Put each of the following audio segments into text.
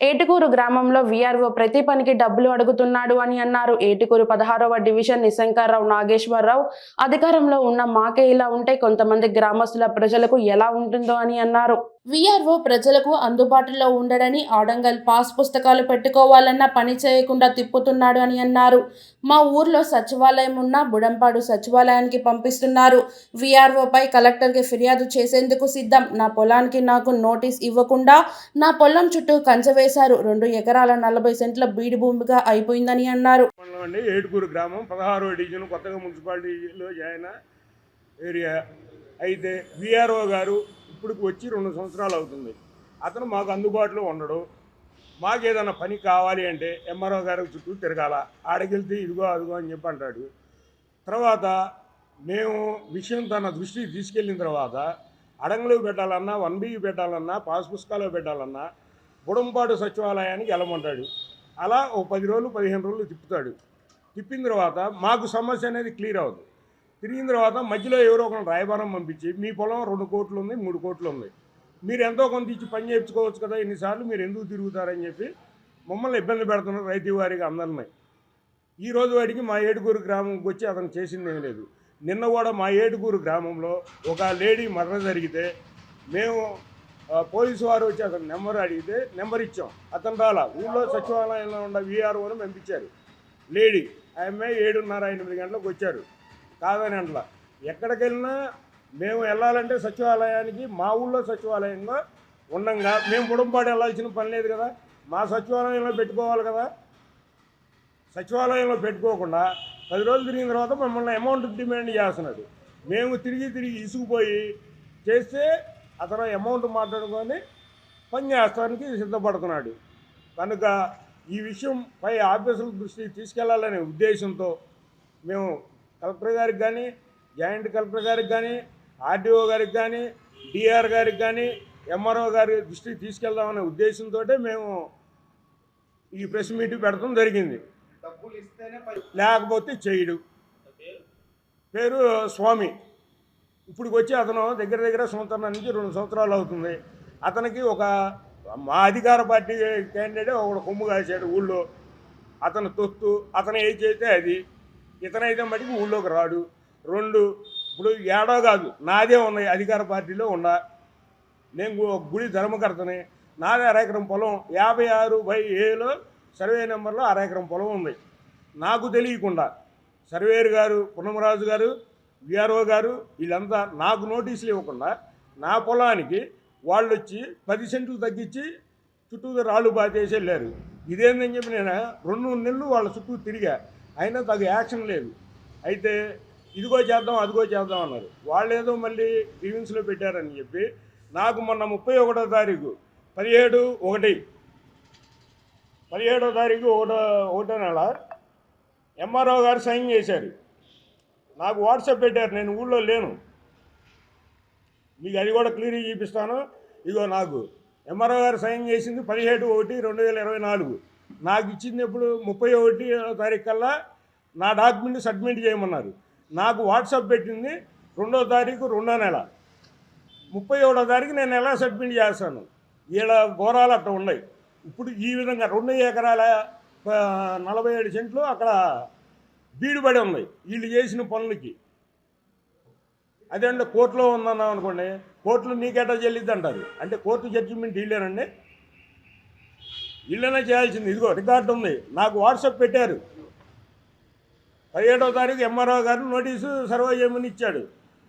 ఏటుకూరు గ్రామంలో వీఆర్ఓ ప్రతి పనికి డబ్బులు అడుగుతున్నాడు అని అన్నారు. ఏటుకూరు 16వ డివిజన్ నిశంకర్రావు నాగేశ్వరరావు అధికారంలో ఉన్న మాకే ఇలా ఉంటే కొంతమంది గ్రామస్తుల ప్రజలకు ఎలా ఉంటుందో అని అన్నారు. వీఆర్ఓ ప్రజలకు అందుబాటులో ఉండడని, ఆడంగల్ పాస్ పుస్తకాలు పెట్టుకోవాలన్న పని చేయకుండా తిప్పుతున్నాడు అని అన్నారు. మా ఊర్లో సచివాలయం ఉన్న బుడంపాడు సచివాలయానికి పంపిస్తున్నారు. వీఆర్ఓపై కలెక్టర్కి ఫిర్యాదు చేసేందుకు సిద్ధం. నా పొలానికి నాకు నోటీస్ ఇవ్వకుండా నా పొలం చుట్టూ కంచె వేశారు. 2 ఎకరాల 40 సెంట్ల బీడు భూమిగా అయిపోయిందని అన్నారు. ఏటుకూరు గ్రామం 16వ డివిజన్ కొత్తగా మున్సిపాలిటీలో జాయిన్ ఏరియా అయితే వీఆర్ఓ గారు ఇప్పుడు వచ్చి 2 సంవత్సరాలు అవుతుంది. అతను మాకు అందుబాటులో ఉండడు. మాకు ఏదైనా పని కావాలి అంటే ఎంఆర్ఓ గారి చుట్టూ తిరగాల, ఆడకెళ్తే ఇదిగో అదిగో అని చెప్పి అంటాడు. తర్వాత మేము విషయం తన దృష్టికి తీసుకెళ్ళిన తర్వాత అడంగులు పెట్టాలన్నా, 1B పెట్టాలన్నా, పాస్ పుస్తకాలు పెట్టాలన్నా బుడంపాడు సచివాలయానికి వెళ్ళమంటాడు. అలా ఓ 10 రోజులు 15 రోజులు తిప్పుతాడు. తిప్పిన తర్వాత మాకు సమస్య అనేది క్లియర్ అవుతుంది. తిరిగిన తర్వాత మధ్యలో ఎవరో ఒకరు రాయబారం పంపించి మీ పొలం 2 కోట్లు ఉంది, 3 కోట్లు ఉంది, మీరు ఎంతో కొంత ఇచ్చి పని చేయించుకోవచ్చు కదా, ఇన్నిసార్లు మీరు ఎందుకు తిరుగుతారని చెప్పి మమ్మల్ని ఇబ్బంది పెడుతున్నారు రైతు వారికి అందరినీ. ఈరోజు వాడికి మా ఏటుకూరు గ్రామంకి వచ్చి అతను చేసింది ఏం లేదు. నిన్న కూడా మా ఏటుకూరు గ్రామంలో ఒక లేడీ మరణం జరిగితే మేము పోలీసు వారు వచ్చి అతను నెంబర్ అడిగితే నెంబర్ ఇచ్చాం. అతను రాలా. ఊళ్ళో సచివాలయంలో ఉన్న వీఆర్ఓని పంపించారు. లేడీ ఆమె 7:30-8 గంటలకు వచ్చారు. కాదని అంటలా. ఎక్కడికి వెళ్ళినా మేము వెళ్ళాలంటే సచివాలయానికి మా ఊళ్ళో సచివాలయంగా ఉండంగా మేము బుడంపాడు వెళ్ళాల్సిన పని లేదు కదా, మా సచివాలయంలో పెట్టుకోవాలి కదా. సచివాలయంలో పెట్టుకోకుండా 10 రోజులు తిరిగిన తర్వాత మమ్మల్ని అమౌంట్ డిమాండ్ చేస్తున్నాడు. మేము తిరిగి ఇసుకుపోయి చేస్తే అతను అమౌంట్ మాట్లాడుకొని పని చేస్తానికి సిద్ధపడుతున్నాడు. కనుక ఈ విషయం పై ఆఫీసుల దృష్టికి తీసుకెళ్లాలనే ఉద్దేశంతో మేము కలెక్టర్ గారికి కానీ, జాయింట్ కలెక్టర్ గారికి కానీ, ఆర్డీఓ గారికి కానీ, డిఆర్ గారికి కానీ, ఎంఆర్ఓ గారి దృష్టికి తీసుకెళ్దామనే ఉద్దేశంతో మేము ఈ ప్రెస్ మీట్ పెడతాం జరిగింది. లేకపోతే చేయడు. పేరు స్వామి. ఇప్పుడు వచ్చి అతను దగ్గర సంవత్సరం నుంచి 2 సంవత్సరాలు అవుతుంది. అతనికి ఒక మా అధికార పార్టీ క్యాండిడేట్ ఒక కొమ్ము కాసాడు ఊళ్ళో. అతను తొత్తు, అతను ఏం చేస్తే అది. ఇతనైతే మటుకు ఊళ్ళోకి రాడు. 2 ఇప్పుడు ఏడో కాదు, నాదే ఉన్నాయి అధికార పార్టీలో ఉన్నా. నేను గుడి ధర్మకర్తని. నాదే 1/2 ఎకరం పొలం 56/Aలో సర్వే నెంబర్లో 1/2 ఎకరం పొలం ఉంది. నాకు తెలియకుండా సర్వేయర్ గారు, పున్నమరాజు గారు, వీఆర్ఓ గారు వీళ్ళంతా నాకు నోటీసులు ఇవ్వకుండా నా పొలానికి వాళ్ళు వచ్చి 10 సెంట్లు తగ్గించి చుట్టూ రాళ్ళు బాతేసి వెళ్ళారు. ఇదేందని చెప్పి నేను 2 నెలలు వాళ్ళ చుట్టూ తిరిగా, అయినా తగు యాక్షన్ లేదు. అయితే ఇదిగో చేద్దాం అదిగో చేద్దాం అన్నారు. వాళ్ళు ఏదో మళ్ళీ గ్రీవెన్స్లో పెట్టారని చెప్పి నాకు మొన్న 31వ తారీఖు 17వ తారీఖు 1వ నెల ఎంఆర్ఓ గారు సైన్ చేశారు. నాకు వాట్సాప్ పెట్టారు. నేను ఊళ్ళో లేను. మీకు అది కూడా క్లియర్గా చూపిస్తాను. ఇగో నాకు ఎంఆర్ఓ గారు సైన్ చేసింది 17/1/2024. నాకు ఇచ్చింది ఎప్పుడు 31వ తారీఖు కల్లా నా డాక్యుమెంట్ సబ్మిట్ చేయమన్నారు. నాకు వాట్సాప్ పెట్టింది 2వ తారీఖు 2వ నెల. 31వ తారీఖు నేను ఎలా సబ్మిట్ చేస్తాను? వీళ్ళ ఘోరాలు అట్లా ఉన్నాయి. ఇప్పుడు ఈ విధంగా 2 ఎకరాల 47 సెంట్లు అక్కడ బీడుబడి ఉన్నాయి వీళ్ళు చేసిన పనులకి. అదేంటే కోర్టులో ఉందన్నాం అనుకోండి, కోర్టులో నీకెట్టా చెల్లిద్ది అంటారు. అంటే కోర్టు జడ్జిమెంట్ వీళ్ళేనండి, వీళ్ళనే చేయాల్సింది. ఇదిగో రికార్డు ఉంది, నాకు వాట్సాప్ పెట్టారు. 17వ తారీఖు ఎంఆర్ఓ గారు నోటీసు సర్వే చేయమని ఇచ్చాడు.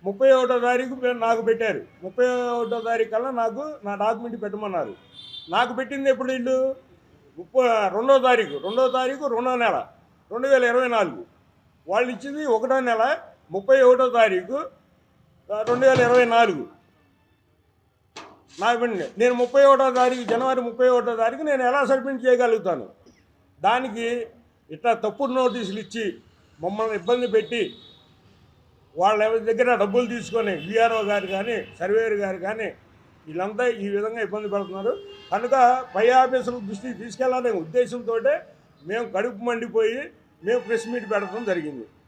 31వ తారీఖు నాకు పెట్టారు. 31వ తారీఖు కల్లా నాకు నా డాక్యుమెంట్ పెట్టమన్నారు. నాకు పెట్టింది ఎప్పుడు వీళ్ళు 2వ తారీఖు 2వ నెల 2024. వాళ్ళు ఇచ్చింది 1వ నెల 31వ తారీఖు 2024. నాకు నేను 31వ తారీఖు జనవరి 31వ తారీఖు నేను ఎలా సబ్మిట్ చేయగలుగుతాను? దానికి ఇట్లా తప్పుడు నోటీసులు ఇచ్చి మమ్మల్ని ఇబ్బంది పెట్టి వాళ్ళ దగ్గర డబ్బులు తీసుకొని వీఆర్ఓ గారు కానీ, సర్వేయర్ గారు కానీ వీళ్ళంతా ఈ విధంగా ఇబ్బంది పడుతున్నారు. కనుక పై ఆఫీసుల దృష్టికి తీసుకెళ్లాలనే ఉద్దేశంతో మేము కడుపు మండిపోయి మేము ప్రెస్ మీట్ పెడతాం జరిగింది.